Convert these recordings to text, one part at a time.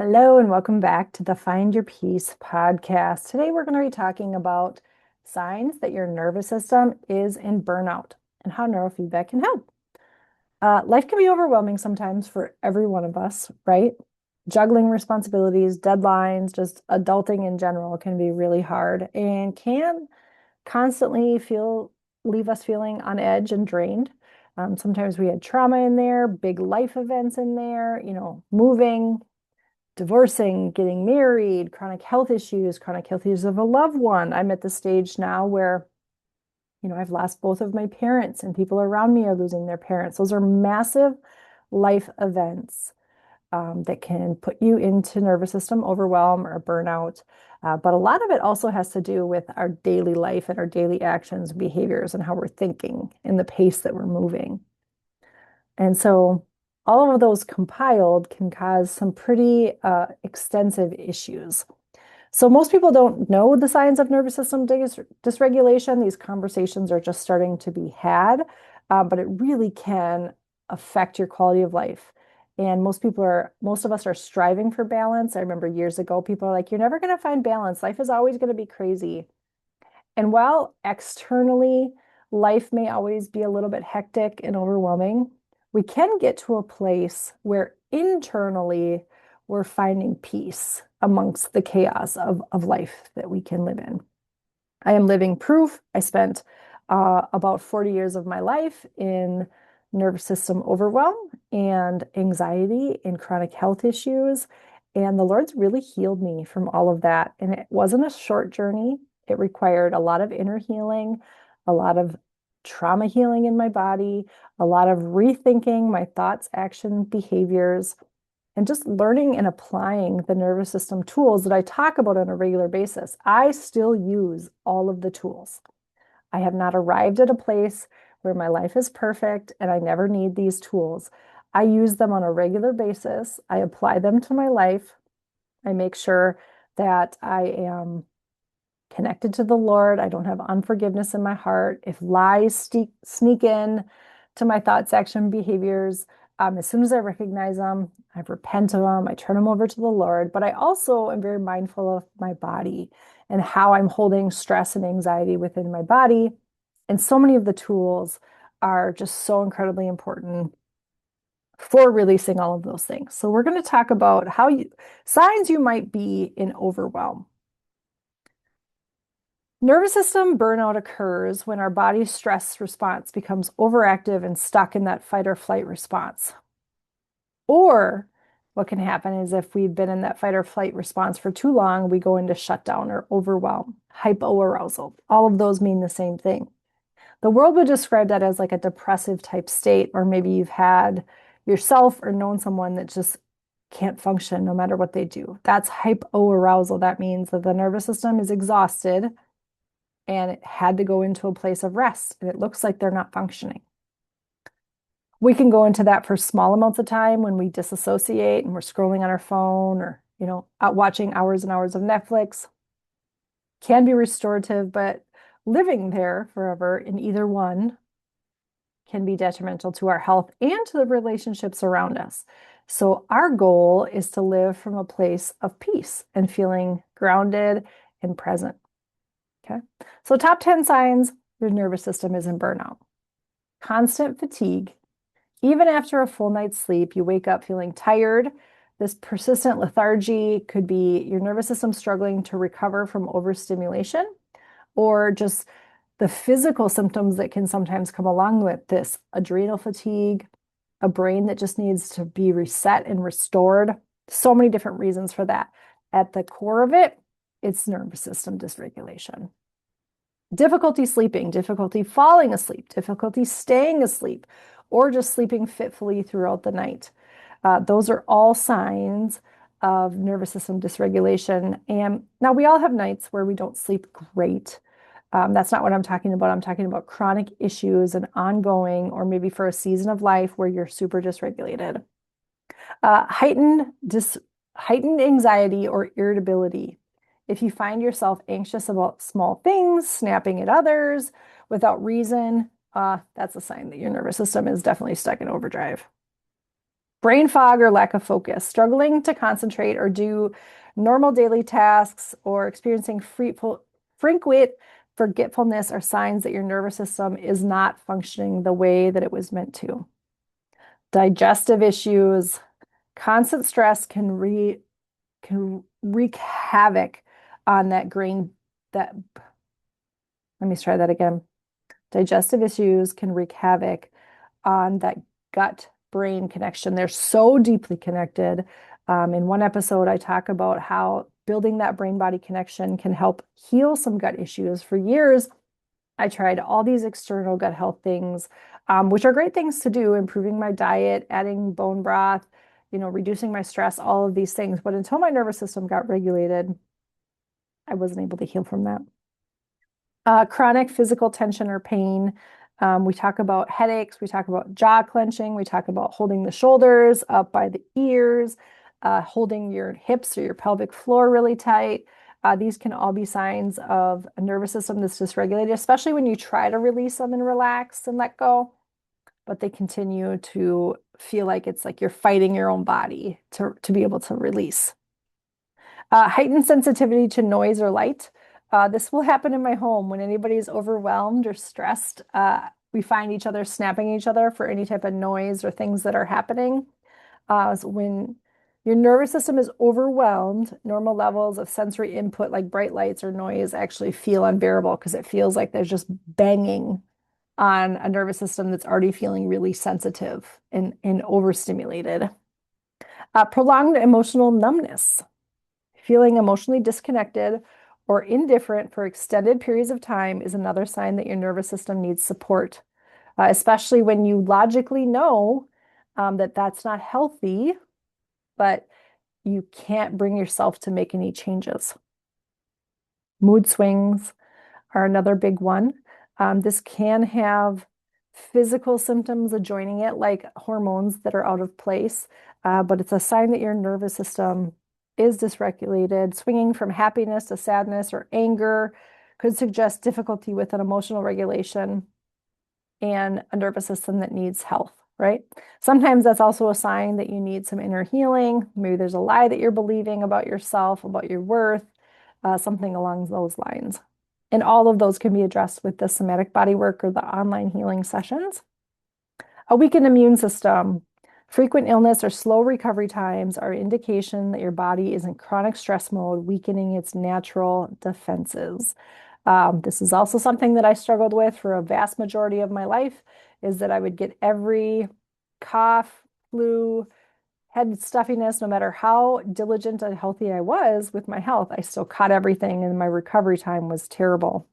Hello and welcome back to the Find Your Peace podcast. Today we're going to be talking about signs that your nervous system is in burnout and how neurofeedback can help. Life can be overwhelming sometimes for every one of us, right? Juggling responsibilities, deadlines, just adulting in general can be really hard and can constantly leave us feeling on edge and drained. Sometimes we had trauma in there, big life events in there, moving, divorcing, getting married, chronic health issues of a loved one. I'm at the stage now where, I've lost both of my parents and people around me are losing their parents. Those are massive life events that can put you into nervous system overwhelm or burnout. But a lot of it also has to do with our daily life and our daily actions, behaviors, and how we're thinking and the pace that we're moving. And so all of those compiled can cause some pretty extensive issues. So most people don't know the signs of nervous system dysregulation. These conversations are just starting to be had, but it really can affect your quality of life. And most of us are striving for balance. I remember years ago, people are like, you're never going to find balance. Life is always going to be crazy. And while externally life may always be a little bit hectic and overwhelming, we can get to a place where internally we're finding peace amongst the chaos of life that we can live in. I am living proof. I spent about 40 years of my life in nervous system overwhelm and anxiety and chronic health issues. And the Lord's really healed me from all of that. And it wasn't a short journey. It required a lot of inner healing, a lot of trauma healing in my body, a lot of rethinking my thoughts, action, behaviors, and just learning and applying the nervous system tools that I talk about on a regular basis. I still use all of the tools. I have not arrived at a place where my life is perfect and I never need these tools. I use them on a regular basis. I apply them to my life. I make sure that I am connected to the Lord. I don't have unforgiveness in my heart. If lies sneak in to my thoughts, action, behaviors, as soon as I recognize them, I repent of them, I turn them over to the Lord. But I also am very mindful of my body and how I'm holding stress and anxiety within my body. And so many of the tools are just so incredibly important for releasing all of those things. So we're going to talk about signs you might be in overwhelm. Nervous system burnout occurs when our body's stress response becomes overactive and stuck in that fight or flight response. Or what can happen is if we've been in that fight or flight response for too long, we go into shutdown or overwhelm, hypoarousal. All of those mean the same thing. The world would describe that as like a depressive type state, or maybe you've had yourself or known someone that just can't function no matter what they do. That's hypoarousal. That means that the nervous system is exhausted and it had to go into a place of rest, and it looks like they're not functioning. We can go into that for small amounts of time when we disassociate and we're scrolling on our phone or, out watching hours and hours of Netflix. Can be restorative, but living there forever in either one can be detrimental to our health and to the relationships around us. So our goal is to live from a place of peace and feeling grounded and present. Okay. So top 10 signs your nervous system is in burnout. Constant fatigue. Even after a full night's sleep, you wake up feeling tired. This persistent lethargy could be your nervous system struggling to recover from overstimulation or just the physical symptoms that can sometimes come along with this: adrenal fatigue, a brain that just needs to be reset and restored. So many different reasons for that. At the core of it, it's nervous system dysregulation. Difficulty sleeping, difficulty falling asleep, difficulty staying asleep, or just sleeping fitfully throughout the night. Those are all signs of nervous system dysregulation. And now we all have nights where we don't sleep great. That's not what I'm talking about. I'm talking about chronic issues and ongoing, or maybe for a season of life where you're super dysregulated. Heightened anxiety or irritability. If you find yourself anxious about small things, snapping at others without reason, that's a sign that your nervous system is definitely stuck in overdrive. Brain fog or lack of focus, struggling to concentrate or do normal daily tasks, or experiencing frequent forgetfulness are signs that your nervous system is not functioning the way that it was meant to. Digestive issues, constant stress can wreak havoc on that grain that let me try that again. Digestive issues can wreak havoc on that gut brain connection. They're so deeply connected. In one episode, I talk about how building that brain body connection can help heal some gut issues. For years, I tried all these external gut health things, which are great things to do, improving my diet, adding bone broth, reducing my stress, all of these things. But until my nervous system got regulated, I wasn't able to heal from that. Chronic physical tension or pain. We talk about headaches, we talk about jaw clenching, we talk about holding the shoulders up by the ears, holding your hips or your pelvic floor really tight. These can all be signs of a nervous system that's dysregulated, especially when you try to release them and relax and let go, but they continue to feel like it's like you're fighting your own body to be able to release. Heightened sensitivity to noise or light. This will happen in my home when anybody's overwhelmed or stressed. We find each other snapping each other for any type of noise or things that are happening. So when your nervous system is overwhelmed, normal levels of sensory input like bright lights or noise actually feel unbearable because it feels like there's just banging on a nervous system that's already feeling really sensitive and overstimulated. Prolonged emotional numbness. Feeling emotionally disconnected or indifferent for extended periods of time is another sign that your nervous system needs support, especially when you logically know that that's not healthy, but you can't bring yourself to make any changes. Mood swings are another big one. This can have physical symptoms adjoining it, like hormones that are out of place, but it's a sign that your nervous system is dysregulated. Swinging from happiness to sadness or anger could suggest difficulty with an emotional regulation and a nervous system that needs health, right? Sometimes that's also a sign that you need some inner healing. Maybe there's a lie that you're believing about yourself, about your worth, something along those lines. And all of those can be addressed with the somatic body work or the online healing sessions. A weakened immune system, frequent illness, or slow recovery times are indication that your body is in chronic stress mode, weakening its natural defenses. This is also something that I struggled with for a vast majority of my life, is that I would get every cough, flu, head stuffiness, no matter how diligent and healthy I was with my health, I still caught everything and my recovery time was terrible.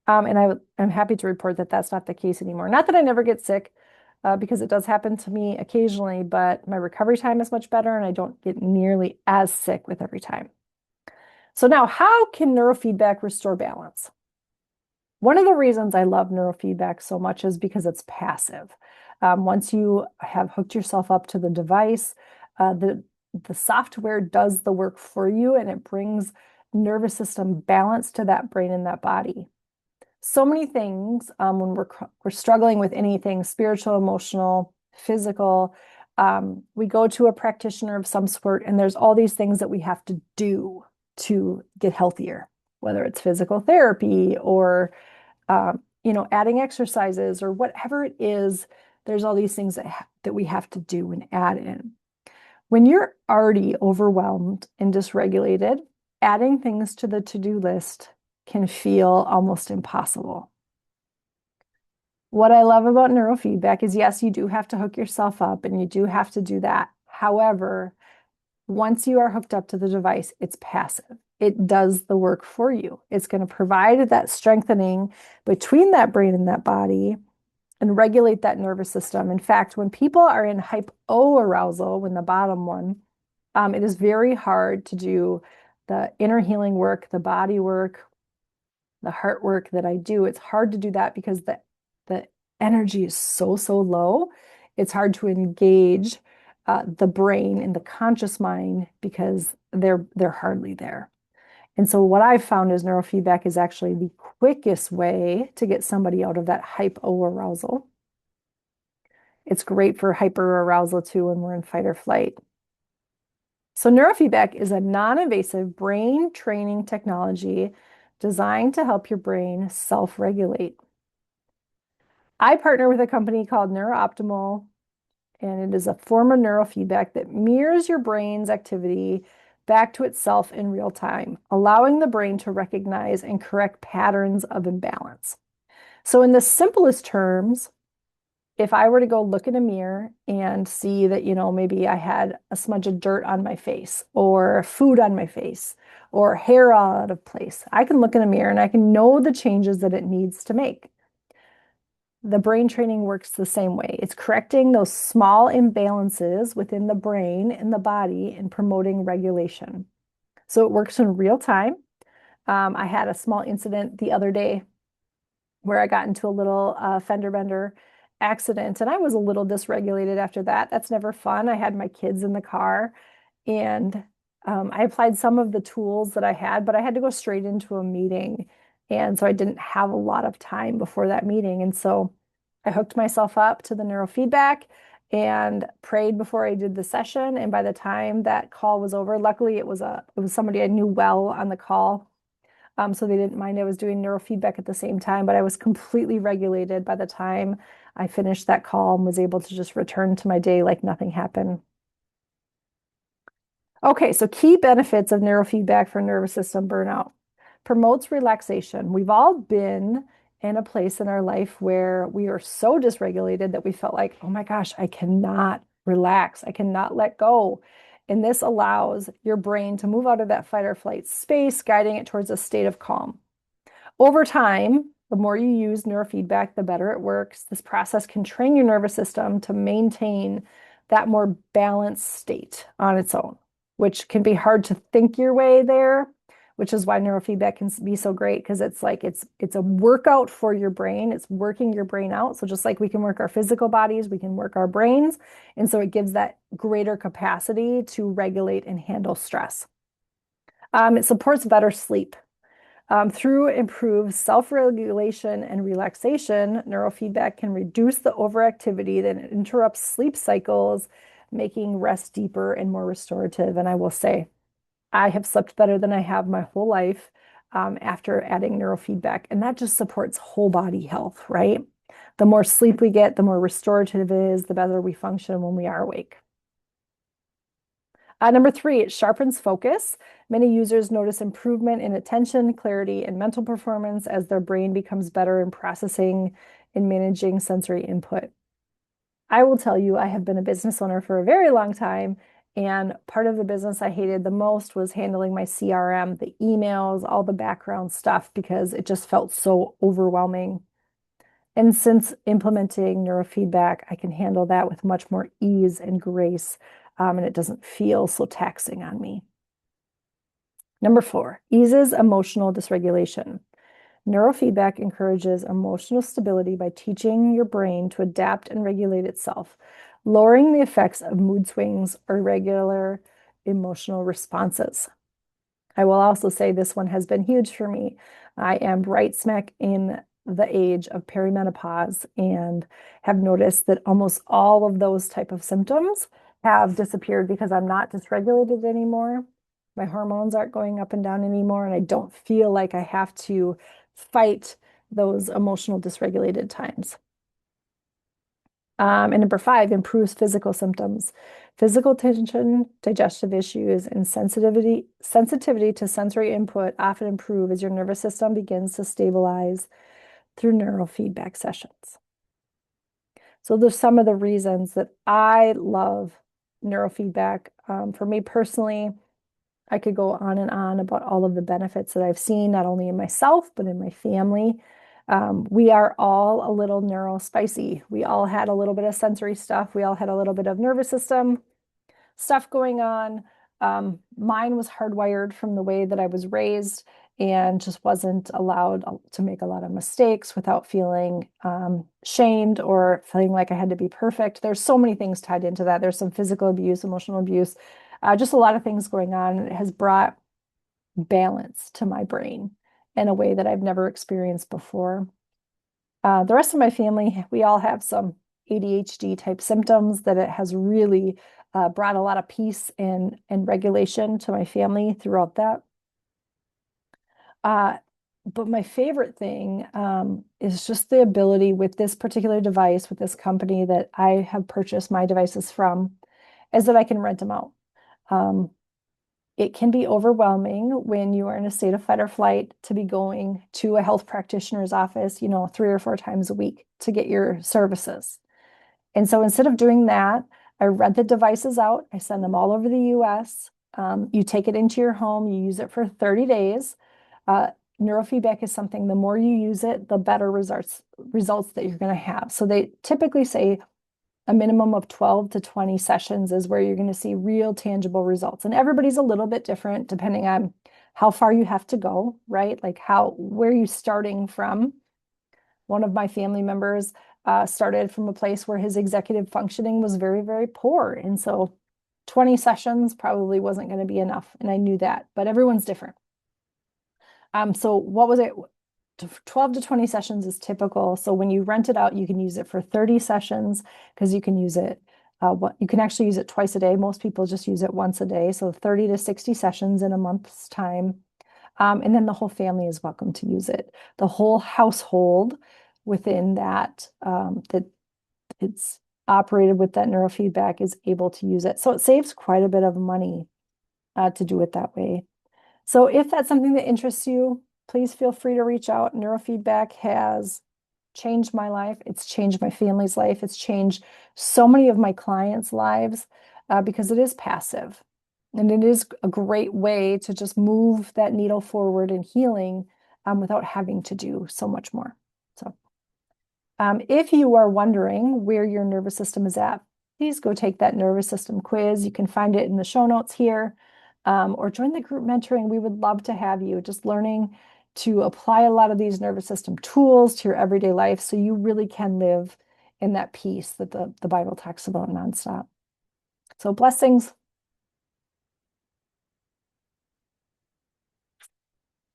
And I'm happy to report that that's not the case anymore. Not that I never get sick, because it does happen to me occasionally, but my recovery time is much better and I don't get nearly as sick with every time. So now, how can neurofeedback restore balance? One of the reasons I love neurofeedback so much is because it's passive. Once you have hooked yourself up to the device, the software does the work for you and it brings nervous system balance to that brain and that body. So many things when we're struggling with anything spiritual, emotional, physical, we go to a practitioner of some sort, and there's all these things that we have to do to get healthier, whether it's physical therapy or adding exercises or whatever it is. There's all these things that we have to do and add in. When you're already overwhelmed and dysregulated, adding things to the to-do list can feel almost impossible. What I love about neurofeedback is, yes, you do have to hook yourself up and you do have to do that. However, once you are hooked up to the device, it's passive. It does the work for you. It's going to provide that strengthening between that brain and that body and regulate that nervous system. In fact, when people are in hypoarousal, when the bottom one, it is very hard to do the inner healing work, the body work, the heart work that I do. It's hard to do that because the energy is so low. It's hard to engage the brain and the conscious mind because they're hardly there. And so what I've found is neurofeedback is actually the quickest way to get somebody out of that hypoarousal. It's great for hyperarousal too when we're in fight or flight. So neurofeedback is a non-invasive brain training technology designed to help your brain self-regulate. I partner with a company called NeuroOptimal, and it is a form of neurofeedback that mirrors your brain's activity back to itself in real time, allowing the brain to recognize and correct patterns of imbalance. So in the simplest terms, if I were to go look in a mirror and see that, maybe I had a smudge of dirt on my face or food on my face or hair out of place, I can look in a mirror and I can know the changes that it needs to make. The brain training works the same way. It's correcting those small imbalances within the brain and the body and promoting regulation. So it works in real time. I had a small incident the other day where I got into a little fender bender accident, and I was a little dysregulated after that. That's never fun. I had my kids in the car, and I applied some of the tools that I had, but I had to go straight into a meeting. And so I didn't have a lot of time before that meeting. And so I hooked myself up to the neurofeedback and prayed before I did the session. And by the time that call was over, luckily it was somebody I knew well on the call. So they didn't mind I was doing neurofeedback at the same time, but I was completely regulated by the time I finished that call and was able to just return to my day like nothing happened. Okay, so key benefits of neurofeedback for nervous system burnout. Promotes relaxation. We've all been in a place in our life where we are so dysregulated that we felt like, oh my gosh, I cannot relax. I cannot let go. And this allows your brain to move out of that fight or flight space, guiding it towards a state of calm. Over time, the more you use neurofeedback, the better it works. This process can train your nervous system to maintain that more balanced state on its own, which can be hard to think your way there, which is why neurofeedback can be so great, because it's a workout for your brain. It's working your brain out. So just like we can work our physical bodies, we can work our brains. And so it gives that greater capacity to regulate and handle stress. It supports better sleep. Through improved self-regulation and relaxation, neurofeedback can reduce the overactivity that interrupts sleep cycles, making rest deeper and more restorative. And I will say, I have slept better than I have my whole life after adding neurofeedback. And that just supports whole body health, right? The more sleep we get, the more restorative it is, the better we function when we are awake. Number 3, it sharpens focus. Many users notice improvement in attention, clarity, and mental performance as their brain becomes better in processing and managing sensory input. I will tell you, I have been a business owner for a very long time, and part of the business I hated the most was handling my CRM, the emails, all the background stuff, because it just felt so overwhelming. And since implementing neurofeedback, I can handle that with much more ease and grace, and it doesn't feel so taxing on me. Number 4, eases emotional dysregulation. Neurofeedback encourages emotional stability by teaching your brain to adapt and regulate itself, lowering the effects of mood swings or irregular emotional responses. I will also say this one has been huge for me. I am right smack in the age of perimenopause and have noticed that almost all of those type of symptoms have disappeared because I'm not dysregulated anymore. My hormones aren't going up and down anymore, and I don't feel like I have to fight those emotional dysregulated times. And number 5, improves physical symptoms. Physical tension, digestive issues, and sensitivity to sensory input often improve as your nervous system begins to stabilize through neurofeedback sessions. So there's some of the reasons that I love neurofeedback. For me personally, I could go on and on about all of the benefits that I've seen, not only in myself, but in my family. We are all a little neurospicy. We all had a little bit of sensory stuff. We all had a little bit of nervous system stuff going on. Mine was hardwired from the way that I was raised and just wasn't allowed to make a lot of mistakes without feeling shamed or feeling like I had to be perfect. There's so many things tied into that. There's some physical abuse, emotional abuse, just a lot of things going on. And it has brought balance to my brain in a way that I've never experienced before. The rest of my family, we all have some ADHD type symptoms, that it has really brought a lot of peace and regulation to my family throughout that. But my favorite thing is just the ability with this particular device, with this company that I have purchased my devices from, is that I can rent them out. Um, it can be overwhelming when you are in a state of fight or flight to be going to a health practitioner's office, 3 or 4 times a week to get your services. And so instead of doing that, I rent the devices out. I send them all over the US. You take it into your home, you use it for 30 days. Uh, Neurofeedback is something, the more you use it, the better results that you're going to have. So they typically say a minimum of 12 to 20 sessions is where you're going to see real tangible results. And everybody's a little bit different depending on how far you have to go, right? Like where are you starting from? One of my family members started from a place where his executive functioning was very, very poor. And so 20 sessions probably wasn't going to be enough. And I knew that, but everyone's different. So what was it? 12 to 20 sessions is typical. So when you rent it out, you can use it for 30 sessions because you can use it. You can actually use it twice a day. Most people just use it once a day. So 30 to 60 sessions in a month's time. And then the whole family is welcome to use it. The whole household within that it's operated with that neurofeedback is able to use it. So it saves quite a bit of money to do it that way. So if that's something that interests you, please feel free to reach out. Neurofeedback has changed my life. It's changed my family's life. It's changed so many of my clients' lives because it is passive. And it is a great way to just move that needle forward in healing without having to do so much more. So if you are wondering where your nervous system is at, please go take that nervous system quiz. You can find it in the show notes here. Or join the group mentoring. We would love to have you just learning to apply a lot of these nervous system tools to your everyday life so you really can live in that peace that the Bible talks about nonstop. So blessings.